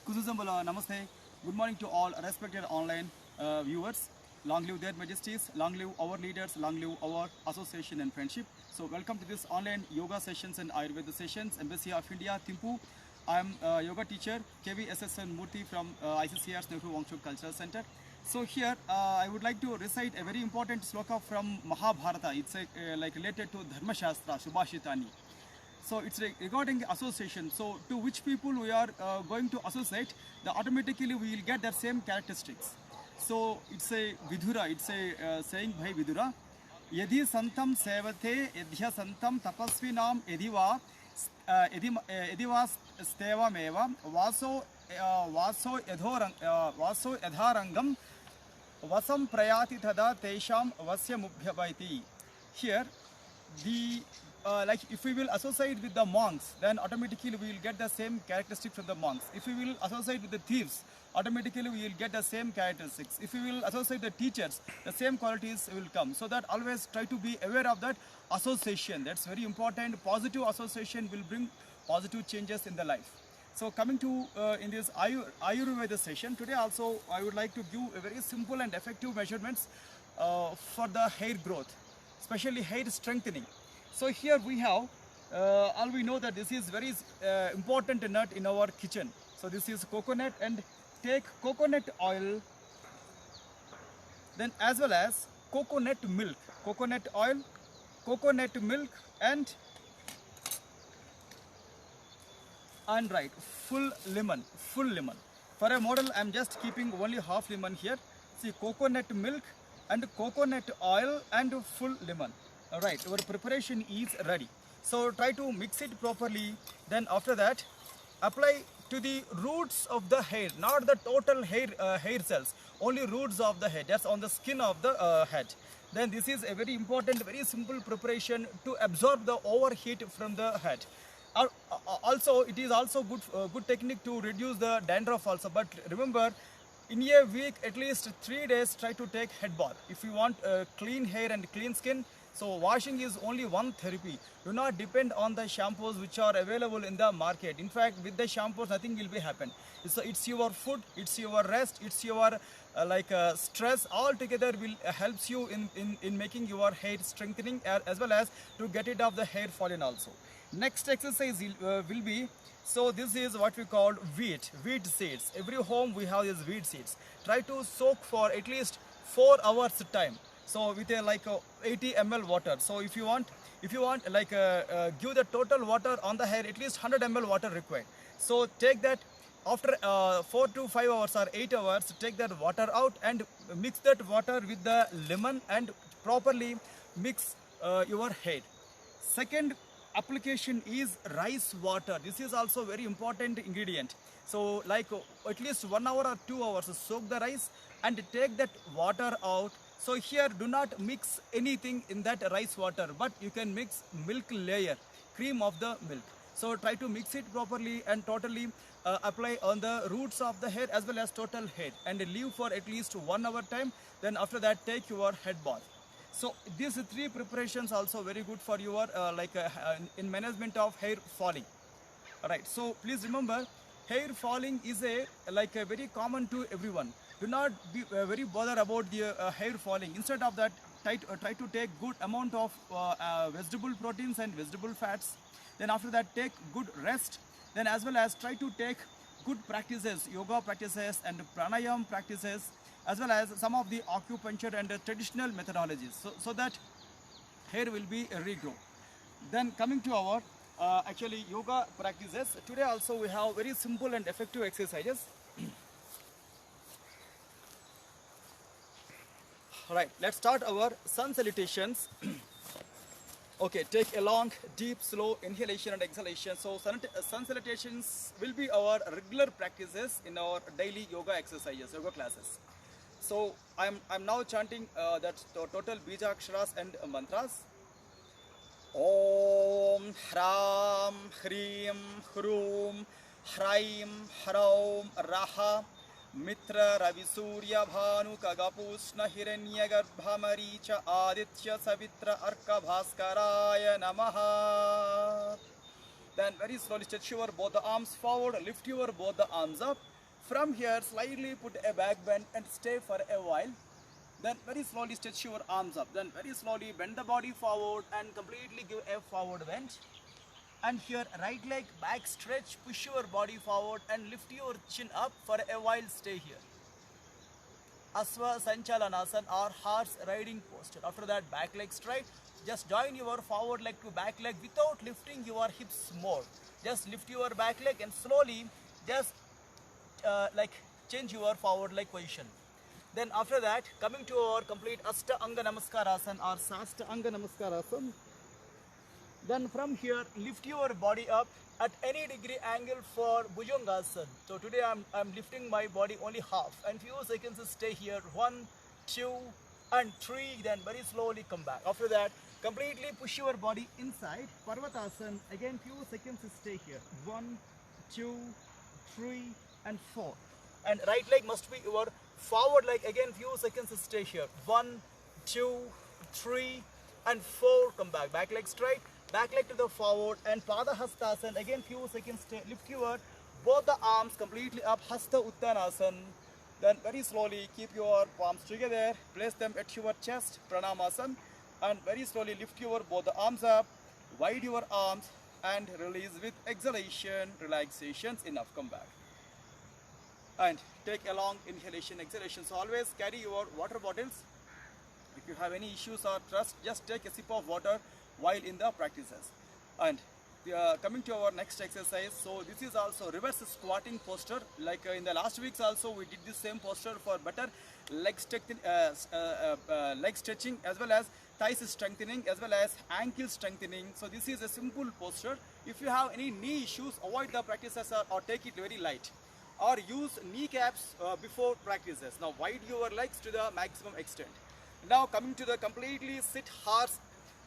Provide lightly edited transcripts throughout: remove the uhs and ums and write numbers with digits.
Kuzuzambala, Namaste. Good morning to all respected online viewers. Long live their majesties, long live our leaders, long live our association and friendship. So welcome to this online yoga sessions and Ayurveda sessions, Embassy of India, Thimphu. I am yoga teacher KVSSN Murthy from ICCR's Nehru Wangchuk Cultural Center. So here I would like to recite a very important sloka from Mahabharata. It's like related to Dharma Shastra, Subhashitani. So it's regarding association. So to which people we are going to associate, automatically we will get the same characteristics. So it's a Vidura, it's a saying by Vidura. Yadhi santam sevate yadhya santam tapasvinam yadiva yadiva steva meva vaso yadharangam vasam prayati tada tesham vasya mubhyavaiti. Here the like if we will associate with the monks, then automatically we will get the same characteristics from the monks. If we will associate with the thieves, automatically we will get the same characteristics. If we will associate the teachers, the same qualities will come. So that always try to be aware of that association. That's very important. Positive association will bring positive changes in the life. So coming to in this Ayurveda session, today also I would like to give a very simple and effective measurements for the hair growth, especially hair strengthening. So here we have, all we know that this is very important nut in our kitchen. So this is coconut, and take coconut oil, then as well as coconut milk, coconut oil, coconut milk, and right, full lemon. For a model, I am just keeping only half lemon here. See, coconut milk and coconut oil and full lemon. Alright, our preparation is ready. So try to mix it properly. Then after that, apply to the roots of the hair, not the total hair cells, only roots of the head. That's on the skin of the head. Then this is a very important, very simple preparation to absorb the overheat from the head. Also, it is also good technique to reduce the dandruff also. But remember, in a week, at least 3 days, try to take head bath. If you want clean hair and clean skin, so washing is only one therapy. Do not depend on the shampoos which are available in the market. In fact, with the shampoos, nothing will be happen. So it's your food, it's your rest, it's your stress. All together will helps you in making your hair strengthening, as well as to get rid of the hair falling also. Next exercise will be, so this is what we call wheat seeds. Every home we have these wheat seeds. Try to soak for at least 4 hours time. So with a 80 ml water. So if you want like give the total water on the hair, at least 100 ml water required. So take that after 4 to 5 hours or 8 hours, take that water out and mix that water with the lemon and properly mix your hair. Second application is rice water. This is also very important ingredient. So like at least 1 hour or 2 hours, soak the rice and take that water out. So here do not mix anything in that rice water, but you can mix milk layer, cream of the milk. So try to mix it properly and totally apply on the roots of the hair as well as total hair, and leave for at least 1 hour time. Then after that, take your head bath. So these 3 preparations also very good for your in management of hair falling. Alright, so please remember, hair falling is a very common to everyone. Do not be very bothered about the hair falling. Instead of that, try to take good amount of vegetable proteins and vegetable fats. Then after that, take good rest. Then as well as try to take good practices, yoga practices and pranayam practices, as well as some of the acupuncture and traditional methodologies, so that hair will be regrow. Then coming to our actually yoga practices, today also we have very simple and effective exercises. Alright, let's start our sun salutations. Okay, take a long, deep, slow inhalation and exhalation. So sun salutations will be our regular practices in our daily yoga exercises, yoga classes. So I'm now chanting that total bija aksharas and mantras. Om Hram Hrim Hrum Hraim Hraum Raha Mitra Ravi Surya Bhanu Kagapusna Hiranya Garbha Maricha Aditya Savitra Arka Bhaskaraya Namaha. Then very slowly stretch your both the arms forward, lift your both the arms up. From here, slightly put a back bend and stay for a while. Then very slowly stretch your arms up. Then very slowly bend the body forward and completely give a forward bend. And here right leg back stretch, push your body forward and lift your chin up. For a while stay here. Asva Sanchalanasana or horse riding posture. After that back leg straight. Just join your forward leg to back leg without lifting your hips more. Just lift your back leg and slowly just like change your forward leg position. Then after that, coming to our complete Asta Anga Namaskarasana or Sasta Anga Namaskarasana. Then from here, lift your body up at any degree angle for Bhujangasana. So today I'm lifting my body only half and few seconds stay here. 1, 2 and 3. Then very slowly come back. After that, completely push your body inside. Parvatasana. Again few seconds stay here. 1, 2, 3 and 4. And right leg must be your forward leg. Again few seconds stay here. 1, 2, 3 and 4. Come back. Back leg straight. Back leg to the forward and Padahastasana. Again few seconds stay. Lift your both the arms completely up. Hasta Uttanasana. Then very slowly keep your palms together. Place them at your chest. Pranamasana. And very slowly lift your both the arms up. Wide your arms and release with exhalation. Relaxations. Enough. Come back. And take a long inhalation, exhalation. So always carry your water bottles. If you have any issues or trust, just take a sip of water while in the practices. And coming to our next exercise, so this is also reverse squatting posture. Like in the last weeks also we did the same posture for better leg stretching as well as thighs strengthening as well as ankle strengthening. So this is a simple posture. If you have any knee issues, avoid the practices or take it very light. Or use kneecaps before practices. Now wide your legs to the maximum extent. Now coming to the completely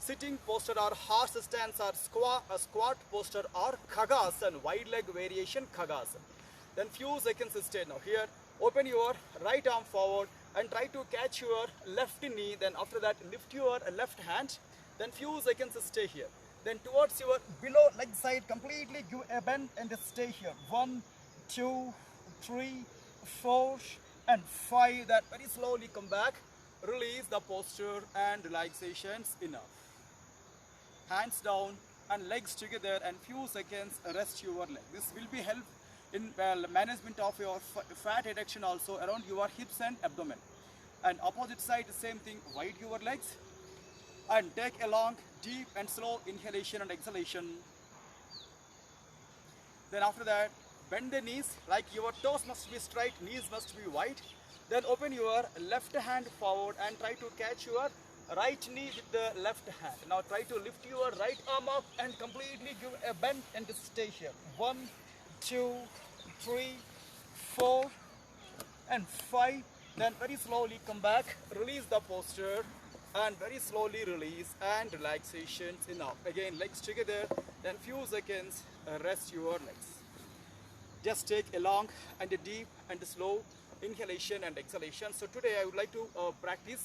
sitting posture or horse stance or squat posture or Khagasana, wide leg variation Khagasana. Then few seconds stay. Now here open your right arm forward and try to catch your left knee. Then after that lift your left hand. Then few seconds stay here. Then towards your below leg side completely give a bend and stay here. 1, 2, 3, 4 and 5. That very slowly come back. Release the posture and relaxations. Enough. Hands down and legs together and few seconds rest your leg. This will be help in management of your fat reduction also around your hips and abdomen. And opposite side same thing, wide your legs and take a long deep and slow inhalation and exhalation. Then after that bend the knees, like your toes must be straight, knees must be wide. Then open your left hand forward and try to catch your right knee with the left hand. Now try to lift your right arm up and completely give a bend and stay here. 1, 2, 3, 4 and 5. Then very slowly come back, release the posture and very slowly release and relaxations. Enough. Again legs together, then few seconds rest your legs. Just take a long and a deep and a slow inhalation and exhalation. So today I would like to practice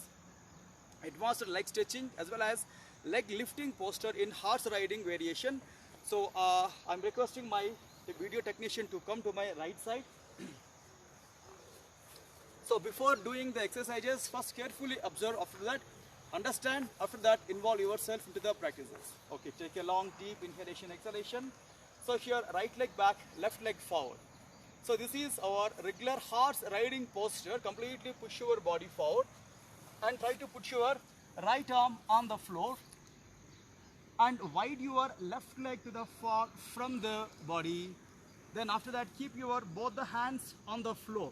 advanced leg stretching as well as leg lifting posture in horse riding variation. So I'm requesting my video technician to come to my right side. So before doing the exercises, first carefully observe, after that understand, after that involve yourself into the practices. Okay, take a long deep inhalation, exhalation. So here right leg back, left leg forward. So this is our regular horse riding posture. Completely push your body forward and try to put your right arm on the floor and wide your left leg to the far from the body. Then after that keep your both the hands on the floor.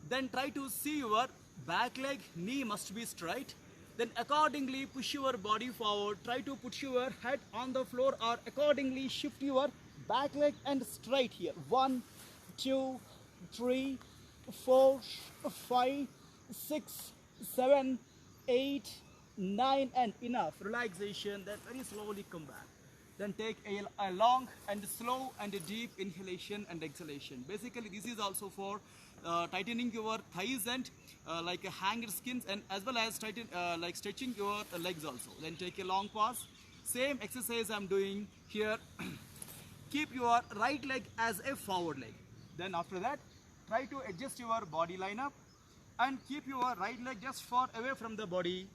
Then try to see your back leg, knee must be straight. Then accordingly push your body forward. Try to put your head on the floor or accordingly shift your back leg and straight here. 1, 2, 3, 4, 5, 6, 7, 8, 9 and enough. Relaxation. Then very slowly come back. Then take a long and slow and a deep inhalation and exhalation. Basically this is also for tightening your thighs and like hanged skins, and as well as like stretching your legs also. Then take a long pause. Same exercise I'm doing here. keep your right leg as a forward leg. Then after that, try to adjust your body line up and keep your right leg just far away from the body.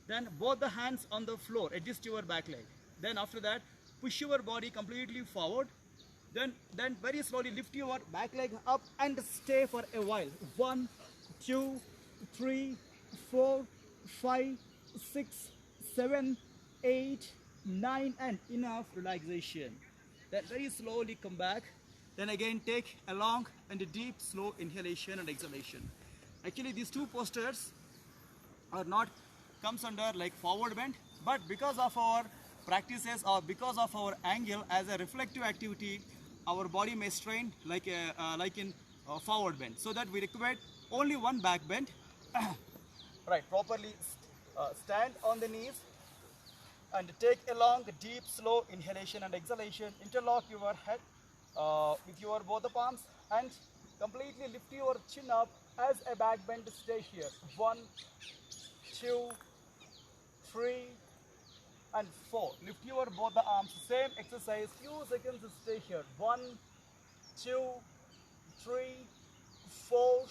Then both the hands on the floor, adjust your back leg. Then after that, push your body completely forward. Then very slowly lift your back leg up and stay for a while. 1, 2, 3, 4, 5, 6, 7, 8, 9, and enough relaxation. Then very slowly come back. Then again take a long and a deep slow inhalation and exhalation. Actually these two postures are not comes under like forward bend, but because of our practices or because of our angle as a reflective activity, our body may strain like in forward bend, so that we require only one back bend. Right, properly stand on the knees and take a long deep slow inhalation and exhalation. Interlock your head with your both the palms and completely lift your chin up as a back bend. Stay here. 1, 2, 3, and 4. Lift your both the arms. Same exercise. Few seconds. Stay here. 1, 2, 3, 4,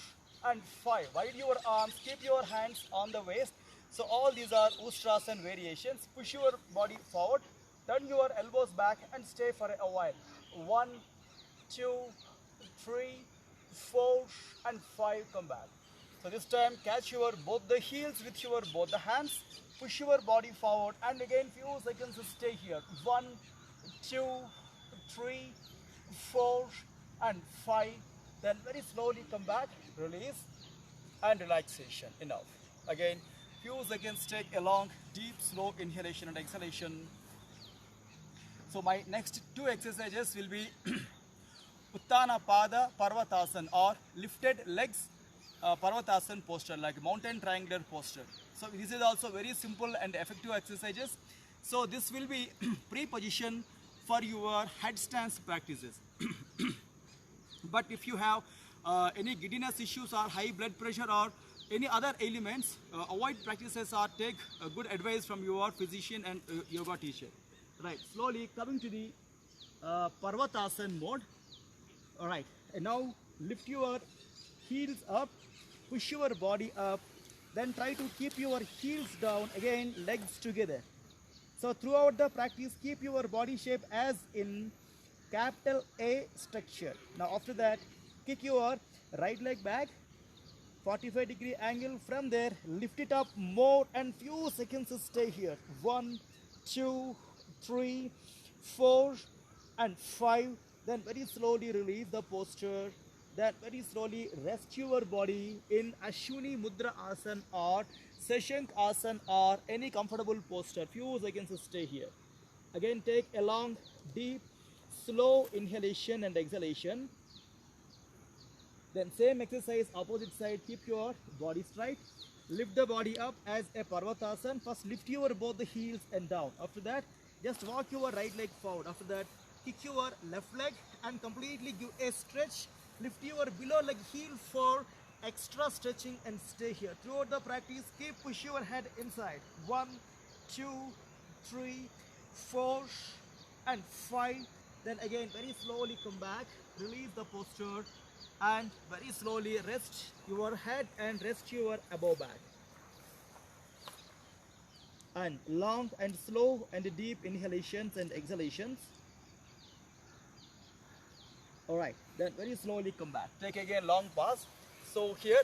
and 5. Wide your arms. Keep your hands on the waist. So all these are Ustrasana variations. Push your body forward. Turn your elbows back and stay for a while. 1, 2, 3, 4, and 5. Come back. So this time catch your both the heels with your both the hands. Push your body forward and again few seconds stay here. 1, 2, 3, 4, and 5. Then very slowly come back, release and relaxation. Enough. Again few seconds, take a long deep slow inhalation and exhalation. So my next two exercises will be Uttana Pada Parvatasana or lifted legs Parvatasana posture, like mountain triangular posture. So this is also very simple and effective exercises. So this will be pre-position for your headstands practices. But if you have any giddiness issues or high blood pressure or any other ailments, avoid practices or take good advice from your physician and yoga teacher. Right, slowly coming to the Parvatasana mode. Alright, and now lift your heels up, push your body up, then try to keep your heels down, again legs together. So throughout the practice, keep your body shape as in capital A structure. Now after that, kick your right leg back, 45-degree angle. From there, lift it up more and few seconds stay here. 1, 2, 3, 4, and 5. Then very slowly release the posture. Then very slowly rest your body in Ashwini Mudra Asana or Seshank Asana or any comfortable posture. Few seconds stay here. Again take a long, deep, slow inhalation and exhalation. Then same exercise, opposite side, keep your body straight. Lift the body up as a Parvatasana. First lift your both the heels and down. After that, just walk your right leg forward. After that, kick your left leg and completely give a stretch. Lift your below leg heel for extra stretching and stay here. Throughout the practice, keep push your head inside. 1, 2, 3, 4, and 5. Then again, very slowly come back. Release the posture and very slowly rest your head and rest your above back. And long and slow and deep inhalations and exhalations. Alright, then very slowly come back. Take again long pause. So here,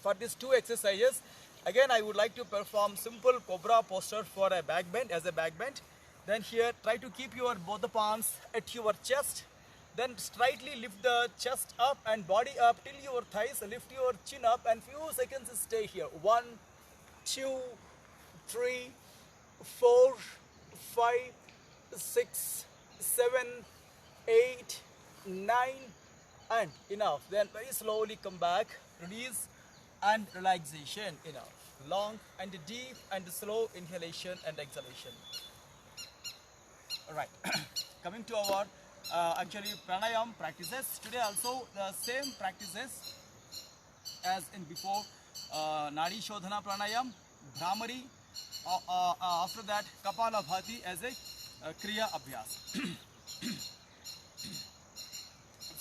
for these two exercises, again I would like to perform simple cobra posture for a back bend as a back bend. Then here, try to keep your both the palms at your chest. Then slightly lift the chest up and body up till your thighs. Lift your chin up and few seconds stay here. 1, 2, 3, 4, 5, 6, 7, 8, 9, and enough. Then very slowly come back, release and relaxation. Enough. Long and deep and slow inhalation and exhalation. Alright, coming to our actually pranayam practices. Today also the same practices as in before. Nadi Shodhana pranayam, Bhramari, after that Kapala Bhati as a Kriya Abhyas.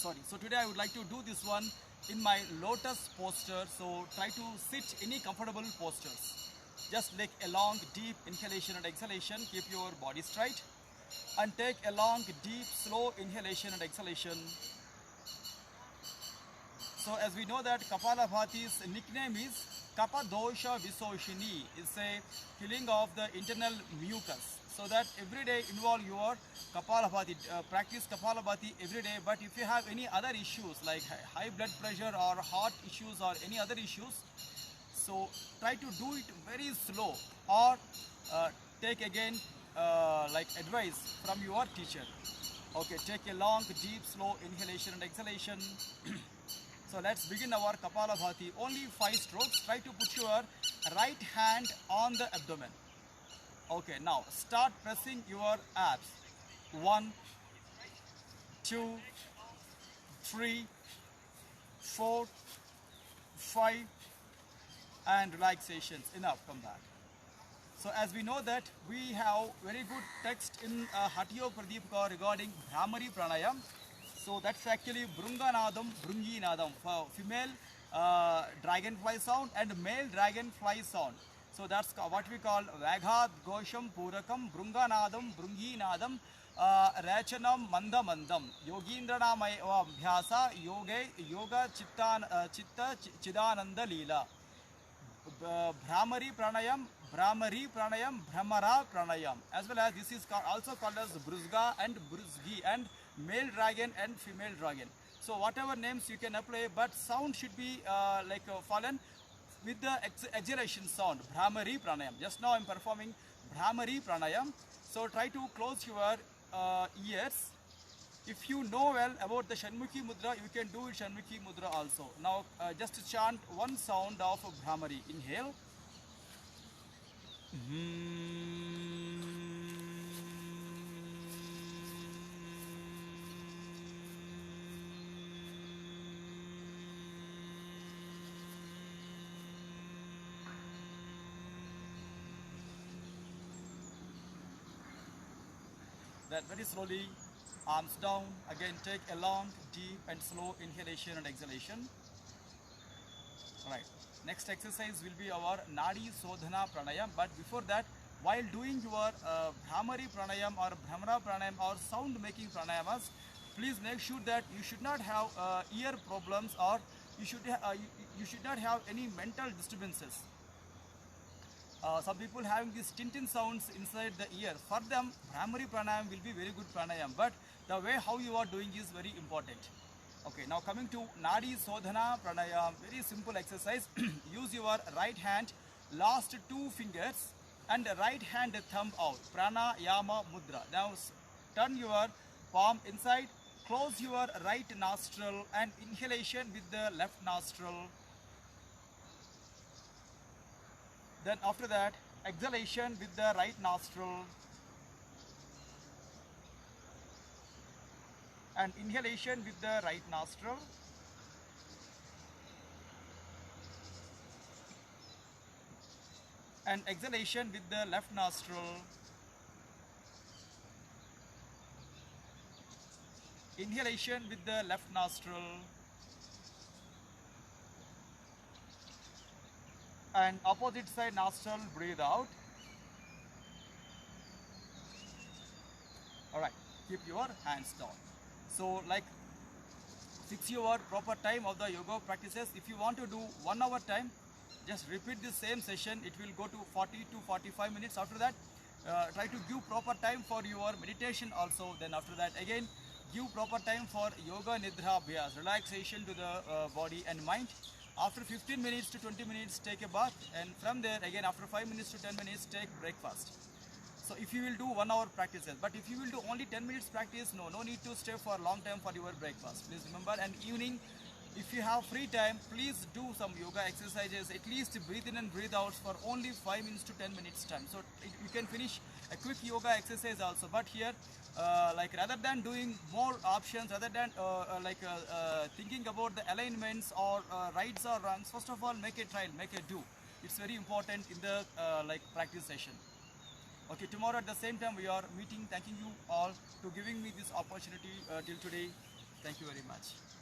sorry. So today I would like to do this one in my lotus posture. So try to sit any comfortable postures. Just take a long deep inhalation and exhalation. Keep your body straight and take a long deep slow inhalation and exhalation. So as we know that Kapalabhati's nickname is Kapadosha Visoshini. It's a killing of the internal mucus. So that every day involve your Kapalabhati, practice Kapalabhati every day. But if you have any other issues like high blood pressure or heart issues or any other issues, so try to do it very slow or take again like advice from your teacher. Okay, take a long, deep, slow inhalation and exhalation. So let's begin our Kapalabhati. Only 5 strokes. Try to put your right hand on the abdomen. Okay, now start pressing your abs. 1, 2, 3, 4, 5, and relaxations. Enough, come back. So as we know that we have very good text in Hatio Pradeep regarding Bhramari Pranayam. So that's actually Brunganadam, Brunginadam for female dragonfly sound and male dragonfly sound. So that's what we call Vaghat Gosham Purakam, Brunganadam, Brunginadam, Rachanam Mandamandam, Yogindranam Bhyasa, Yoga Chitta Chidananda Leela. Bhramari Pranayam, Bhramara Pranayam. As well as this is also called as Bruzga and Bruzgi and male dragon and female dragon. So whatever names you can apply, but sound should be fallen with the exhalation sound. Bhramari Pranayam. Just now I am performing Bhramari Pranayam. So try to close your ears. If you know well about the Shanmukhi Mudra, you can do Shanmukhi Mudra also. Now just chant one sound of Bhramari. Inhale. Then very slowly, arms down. Again, take a long, deep and slow inhalation and exhalation. Right. Next exercise will be our Nadi Sodhana Pranayam. But before that, while doing your Bhramari Pranayam or Bhramara Pranayam or sound making pranayamas, please make sure that you should not have ear problems or you should not have any mental disturbances. Some people having these tintin sounds inside the ear. For them, Bhramari Pranayam will be very good pranayam. But the way how you are doing is very important. Okay, now coming to Nadi Sodhana Pranayam, very simple exercise. Use your right hand, last 2 fingers and right hand thumb out. Pranayama Mudra. Now turn your palm inside, close your right nostril and inhalation with the left nostril. Then after that, exhalation with the right nostril. And inhalation with the right nostril. And exhalation with the left nostril. Inhalation with the left nostril. And opposite side nostril, breathe out. Alright, keep your hands down. So like fix your proper time of the yoga practices. If you want to do 1 hour time, just repeat the same session. It will go to 40 to 45 minutes. After that, try to give proper time for your meditation also. Then after that, again, give proper time for yoga nidra abhyas, relaxation to the body and mind. After 15 minutes to 20 minutes, take a bath. And from there, again, after 5 minutes to 10 minutes, take breakfast. So if you will do 1 hour practices, but if you will do only 10 minutes practice, no need to stay for a long time for your breakfast. Please remember, and evening, if you have free time, please do some yoga exercises, at least breathe in and breathe out for only 5 minutes to 10 minutes time. So you can finish a quick yoga exercise also. But here, like rather than doing more options, rather than thinking about the alignments or rights or wrongs, first of all, make a trial, make a do. It's very important in the practice session. Okay, tomorrow at the same time we are meeting. Thanking you all to giving me this opportunity till today. Thank you very much.